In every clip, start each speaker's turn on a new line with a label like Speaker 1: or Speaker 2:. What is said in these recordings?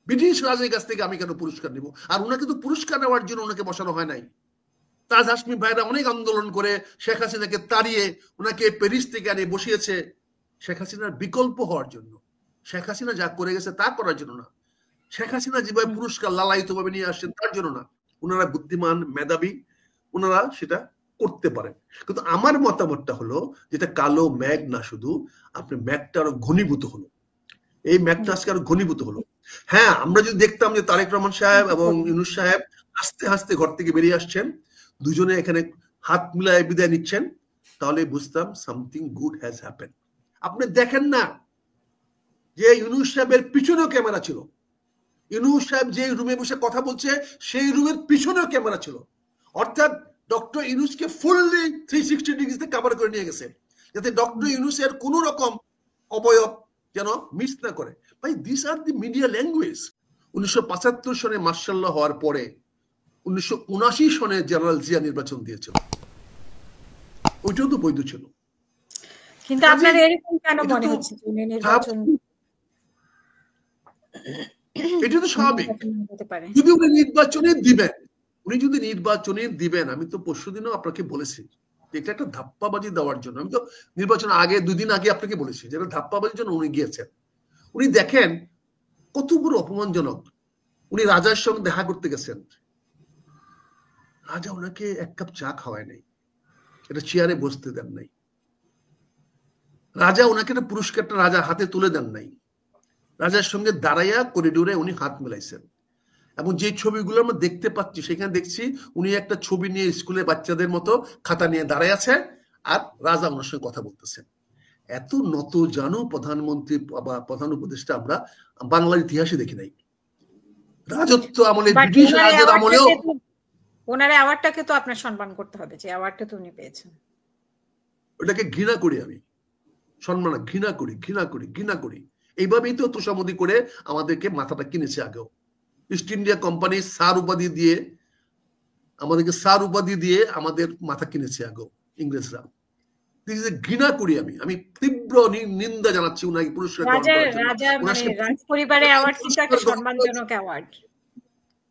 Speaker 1: British রাজের কাছ থেকে আমি কেন পুরস্কার নিব? আর ওনাকে তো পুরস্কার নেওয়ার জন্য ওনাকে বসানো হয় নাই। তাজ হাসমি ভাইরা অনেক আন্দোলন করে শেখ হাসিনাকে তাড়িয়ে ওনাকে প্যারিস থেকে আনে বসিয়েছে শেখ হাসিনার বিকল্প হওয়ার জন্য। শেখ হাসিনা যা করে গেছে তা করার জন্য না। শেখ হাসিনা যেভাবে পুরস্কার লালায়িত ভাবে নিয়ে আসছেন তার জন্য না। ওনারা বুদ্ধিমান, মেধাবী, ওনারা সেটা করতে পারেন। কিন্তু আমার মতামতটা হলো, যেটা কালো মেঘ না, শুধু আপনি মেঘটা আরো ঘনীভূত হলো। এই মেঘটা আজকে আরো ঘনীভূত হলো। হ্যাঁ, আমরা যদি দেখতাম যে তারেক রহমান সাহেব এবং ইউনূস সাহেব আস্তে আস্তে ঘর থেকে বেরিয়ে আসছেন, দুজনে এখানে হাত মিলায় বিদায় নিচ্ছেন, তাহলে বুঝতাম সামথিং গুড হ্যাজ হ্যাপেন। আপনি দেখেন না যে ইউনূস সাহেবের পিছনেও ক্যামেরা ছিল। ইউনূস সাহেব যে রুমে বসে কথা বলছে সেই রুমের পিছনেও ক্যামেরা ছিল। অর্থাৎ ডক্টর ইউনূসকে ফুললি 360 ডিগ্রিতে কভার করে নিয়ে গেছে, যাতে ডক্টর ইউনূসের কোন রকম অবয়ব যেন মিস না করে। ভাই, this are the media language. 1975 সনে মার্শাল্লাহ হওয়ার পরে 1979 সনে জেনারেল জিয়া নির্বাচন দিয়েছিল, ওইটাও তো বৈধ ছিল।
Speaker 2: কিন্তু আপনার এরকম কেন মনে হচ্ছে যে উনি নির্বাচন,
Speaker 1: এটা তো স্বাভাবিক। যদি উনি নির্বাচনে দিবেন, আমি তো পরশুদিনও আপনাকে বলেছি এটা একটা ধাপ্পাবাজি দেওয়ার জন্য। আমি তো নির্বাচন আগে 2 দিন আগে আপনাকে বলেছি যে ধাপ্পাবাজির জন্য উনি গিয়েছেন। উনি দেখেন কত বড় অপমানজনক। উনি রাজার সঙ্গে দেখা করতে গেছেন, রাজা ওনাকে 1 কাপ চা খাওয়ায় নাই, এটা চেয়ারে বসতে দেন নাই। রাজা ওনাকে একটা পুরস্কারটা রাজা হাতে তুলে দেন নাই। রাজার সঙ্গে দাঁড়াইয়া করিডোরে উনি হাত মিলাইছেন। এবং যে ছবিগুলো আমরা দেখতে পাচ্ছি, সেখানে দেখছি উনি একটা ছবি নিয়ে স্কুলে বাচ্চাদের মতো খাতা নিয়ে দাঁড়ায় আছে, আর রাজা ওনার সঙ্গে কথা বলতেছেন। এত নত জানু প্রধানমন্ত্রী বা প্রধান উপদেষ্টা আমরা বাংলার ইতিহাসে দেখি নাই। রাজত্ব আমলে, ব্রিটিশ রাজের আমলেও
Speaker 2: ওনার অ্যাওয়ার্ডটাকে তো আপনার সম্মান করতে হবে, যে অ্যাওয়ার্ডটা তো উনি পেয়েছেন।
Speaker 1: ওটাকে ঘৃণা করি আমি, সম্মান ঘৃণা করি। এইভাবেই তো তোষামোদি করে আমাদেরকে মাথাটা কিনেছে আগেও। ইস্ট ইন্ডিয়া কোম্পানি স্যার উপাধি দিয়ে আমাদের মাথা কিনেছে আগেও ইংরেজরা। ঘৃণা করি আমি তীব্র নিন্দা জানাচ্ছি উনাকে পুরস্কার গ্রহণ করার জন্য।
Speaker 2: রাজপরিবারের অ্যাওয়ার্ড কিন্তু একটা সম্মানজনক অ্যাওয়ার্ড।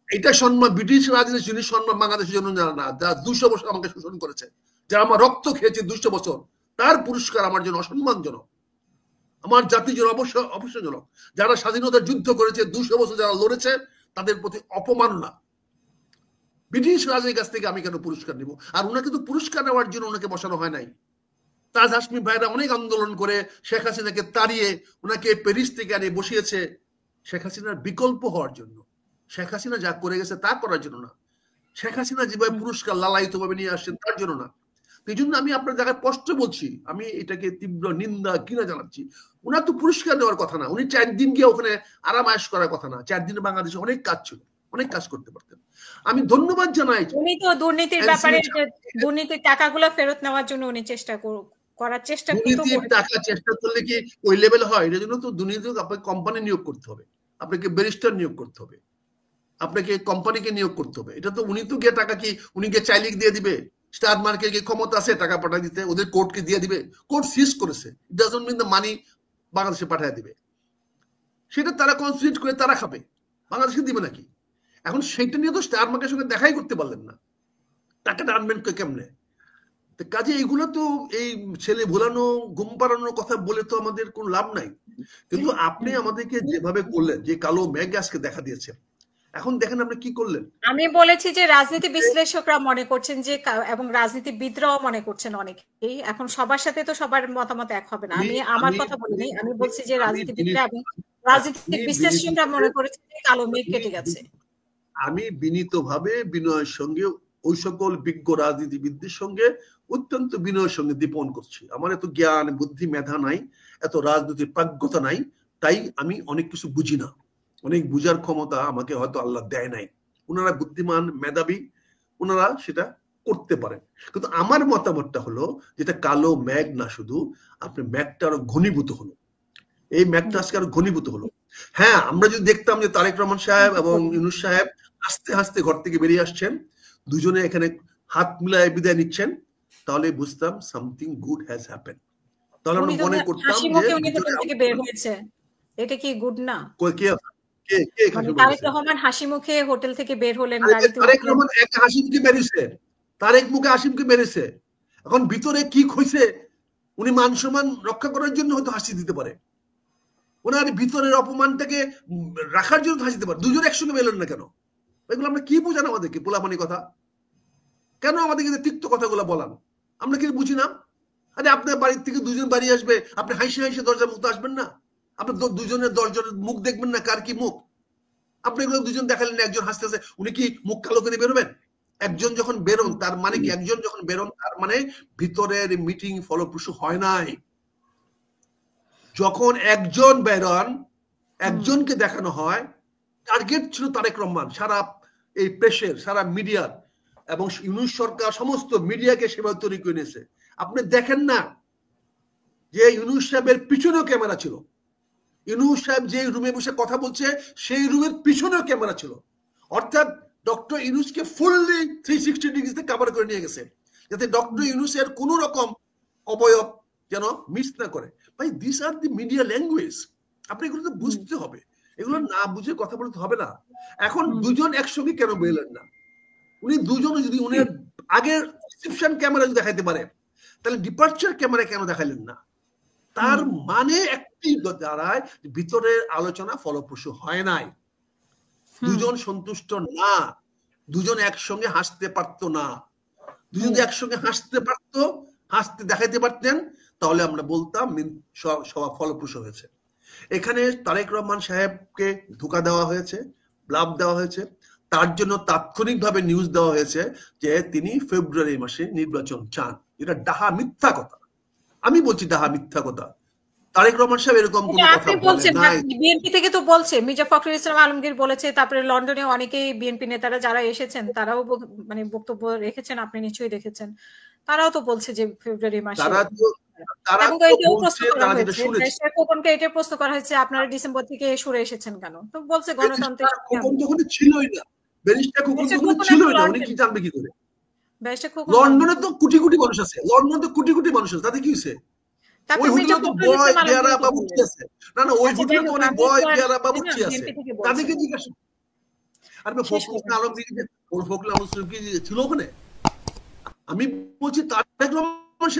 Speaker 1: এটা সম্মান ব্রিটিশ রাজনীতির জন্য, সম্মান বাংলাদেশের জন্য না। যা 200 বছর আমাকে শোষণ করেছে, যারা আমার রক্ত খেয়েছে 200 বছর, তার পুরস্কার আমার জন্য অসম্মানজনক, আমার জাতির জন্য অবশ্যজনক। যারা স্বাধীনতার যুদ্ধ করেছে, 200 বছর যারা লড়েছে, তাদের প্রতি অপমাননা। ব্রিটিশ রাজের কাছ থেকে আমি কেন পুরস্কার নিব? আর ওনাকে তো পুরস্কার নেওয়ার জন্য ওনাকে বসানো হয় নাই। তাজ হাসমি ভাইরা অনেক আন্দোলন করে শেখ হাসিনাকে তাড়িয়ে ওনাকে প্যারিস থেকে আনে বসিয়েছে শেখ হাসিনার বিকল্প হওয়ার জন্য। শেখ হাসিনা যা করে গেছে তা করার জন্য না। শেখ হাসিনা যেভাবে পুরস্কার লালায়িত ভাবে নিয়ে আসছেন তার জন্য না। এই জন্য আমি আপনার জায়গায় স্পষ্ট বলছি, আমি এটাকে তীব্র নিন্দা ঘৃণা জানাচ্ছি। ওনার তো পুরস্কার দেওয়ার কথা না। উনি 4 দিন গিয়ে ওখানে আরাম আয়েশ করার কথা না। 4 দিনে বাংলাদেশে অনেক কাজ ছিল, অনেক কাজ করতে পারতেন। আমি ধন্যবাদ জানাই।
Speaker 2: উনি তো দুর্নীতির ব্যাপারে, দুর্নীতির টাকাগুলো ফেরত নেওয়ার জন্য উনি করার চেষ্টা
Speaker 1: দুর্নীতির টাকা চেষ্টা করলে কি ওই লেভেল হয়? এর জন্য তো দুর্নীতি, আপনাকে কোম্পানি নিয়োগ করতে হবে, আপনাকে ব্যারিস্টার নিয়োগ করতে হবে, আপনাকে কোম্পানিকে নিয়োগ করতে হবে। এটা তো উনি তো গিয়ে টাকা কি উনি গিয়ে চাইলে দিয়ে দিবে? স্টার মার্কেটে ক্ষমতা আছে টাকা পাঠিয়ে দিতে, ওদের কোর্টকে দিয়ে দিবে। কোর্ট সিজ করেছে, it doesn't mean the money বাংলাদেশে পাঠিয়ে দিবে। সেটা তারা কনসিডার করে তারা খাবে, বাংলাদেশে দিবে নাকি? এখন সেটা নিয়ে তো স্টার মার্কেটের সঙ্গে দেখাই করতে পারলেন না, টাকাটা আনবেন কেমনে? কাজে এইগুলো তো এই ছেলে ভোলানো ঘুম পাড়ানোর কথা বলে তো আমাদের কোনো লাভ নাই। কিন্তু আপনি আমাদেরকে যেভাবে করলেন, যে কালো মেঘ আজকে দেখা দিয়েছে, এখন দেখেন আপনি কি করলেন।
Speaker 2: আমি বলেছি যে রাজনীতি বিশ্লেষকরা মনে করছেন যে, এবং রাজনীতিবিদরাও মনে করছেন অনেকেই, এখন সবার সাথে তো সবার মতামত এক হবে না। আমি আমার কথা বলিনি, আমি বলছি যে রাজনীতিবিদরা এবং রাজনীতি বিশ্লেষকরা মনে করেছেন যে কালো মেঘ কেটে গেছে।
Speaker 1: আমি বিনীতভাবে বিনয়ের সঙ্গে ওই সকল বিজ্ঞ রাজনীতিবিদদের সঙ্গে অত্যন্ত বিনয়ের সঙ্গে দীপন করছি। আমার এত জ্ঞান বুদ্ধি মেধা নাই, এত রাজনীতির প্রাজ্ঞতা নাই, তাই আমি অনেক কিছু বুঝি না। অনেক বুঝার ক্ষমতা আমাকে হয়তো আল্লাহ দেয় নাই। ওনারা বুদ্ধিমান, মেধাবী, ওনারা সেটা করতে পারেন। কিন্তু আমার মতামতটা হলো, যেটা কালো মেঘ না, শুধু আপনি মেঘটা আরো ঘনীভূত হলো। এই মেঘটা আজকে আরো ঘনীভূত হলো। হ্যাঁ, আমরা যদি দেখতাম যে তারেক রহমান সাহেব এবং ইউনূস সাহেব আস্তে আস্তে ঘর থেকে বেরিয়ে আসছেন, দুজনে এখানে হাত মিলায় বিদায় নিচ্ছেন, তাহলে বুঝতাম সামথিং গুড হ্যাজ হ্যাপেন। তাহলে আমরা মনে করতাম যে
Speaker 2: বের হয়েছে, এটা কি গুড না? মানে তারেক রহমান হাসি মুখে হোটেল থেকে বের হলেন, গাড়িতে
Speaker 1: তারেক রহমান এক হাসিমকে মেরেছে, তারেক মুখে হাসিমকে মেরেছে। এখন ভিতরে কি হইছে, উনি মান সম্মান রক্ষা করার জন্য হয়তো হাসি দিতে পারে, ওনার ভিতরের অপমানটাকে রাখার জন্য হাসি দিতে পারে। দুজন একসঙ্গে মেলেন না কেন? এগুলো আমরা কি বুঝান আমাদেরকে? পোলাপানি কথা কেন আমাদেরকে তিক্ত কথাগুলো বলান? আমরা কি বুঝি না? আরে আপনার বাড়ির থেকে দুজন বাড়ি আসবে, আপনি হাসি হাসি দরজার মুখ আসবেন না? আপনি দুজনের দরজার মুখ দেখবেন না কার কি মুখ? আপনি এগুলো দুজন দেখালেন, একজন হাসতে হাসতে, উনি কি মুখ কালো করে বেরোবেন? একজন যখন বেরোন তার মানে কি, একজন যখন বেরোন তার মানে ভিতরের মিটিং ফলপ্রসূ হয় নাই। যখন একজন বেরোন, একজনকে দেখানো হয়, টার্গেট ছিল তারেক রহমান, সারা এই প্রেসের, সারা মিডিয়ার এবং ইউনূস সরকার সমস্ত মিডিয়াকে সেভাবে তৈরি করে নিয়েছে। আপনি দেখেন না যে ইউনূস সাহেবের পিছনেও ক্যামেরা ছিল, ইউনূস সাহেব যে রুমে বসে কথা বলছে সেই রুমের পিছনেও ক্যামেরা ছিল। অর্থাৎ ডক্টর ইউনূসকে ফুললি 360 ডিগ্রিতে কভার করে নিয়ে গেছে, যাতে ডক্টর ইউনূসের কোন রকম অবয়ব যেন মিস না করে। ভাই, this are the media language, আপনি এগুলো তো বুঝতে হবে, এগুলো না বুঝে কথা বলতে হবে না। এখন দুজন একসঙ্গে কেন বেরোলেন না? উনি দুজন যদি উনার আগের রিসেপশন ক্যামেরা যদি দেখাইতে পারে, তাহলে ডিপার্চার ক্যামেরা কেন দেখাইলেন না? তার মানে একটি দাঁড়ায়, ভিতরের আলোচনা ফলপ্রসূ হয় নাই, দুজন সন্তুষ্ট না, দুজন একসঙ্গে হাসতে পারতো না। দুজন একসঙ্গে হাসতে পারতো, হাসতে দেখাইতে পারতেন, তাহলে আমরা বলতাম সভা ফলপ্রসূ হয়েছে। এখানে তারেক রহমান সাহেবকে ধোঁকা দেওয়া হয়েছে, ব্লাফ দেওয়া হয়েছে, তার জন্য তাৎক্ষণিকভাবে নিউজ দেওয়া হয়েছে যে তিনি ফেব্রুয়ারি মাসে নির্বাচন চান। এটা ডাহা মিথ্যা কথা, আমি বলছি ডাহা মিথ্যা কথা। তারেক রহমান সাহেব এরকম কোনো কথা বলেন নাই।
Speaker 2: বিএনপি থেকে তো বলছে, মির্জা ফখরুল ইসলাম আলমগীর বলেছে, তারপরে লন্ডনে অনেকেই বিএনপি নেতারা যারা এসেছেন তারাও মানে বক্তব্য রেখেছেন, আপনি নিশ্চয়ই দেখেছেন, তারাও তো বলছে যে ফেব্রুয়ারি মাসে। এটা প্রশ্ন করা হয়েছে, আপনারা ডিসেম্বর থেকে সরে এসেছেন কেন? তো বলছে গণতন্ত্র
Speaker 1: ছিলই না, ব্যারিস্টার খোকন তখন ছিলই না, উনি কি জানবে কি করে? লন্ডনে তো কোটি কোটি মানুষ আছে, লন্ডনে তো কোটি কোটি মানুষ আছে, তাতে কি হয়েছে? ওই হোটেলে তো বয় বেয়ারা বাবুর্চি আছে, না না, ওই হোটেলে তো অনেক বয় বেয়ারা বাবুর্চি আছে, তাদেরকে জিজ্ঞাসা। আর ফখরুল আলমগীর কি ছিল ওখানে? আমি বলছি তারেক রহমান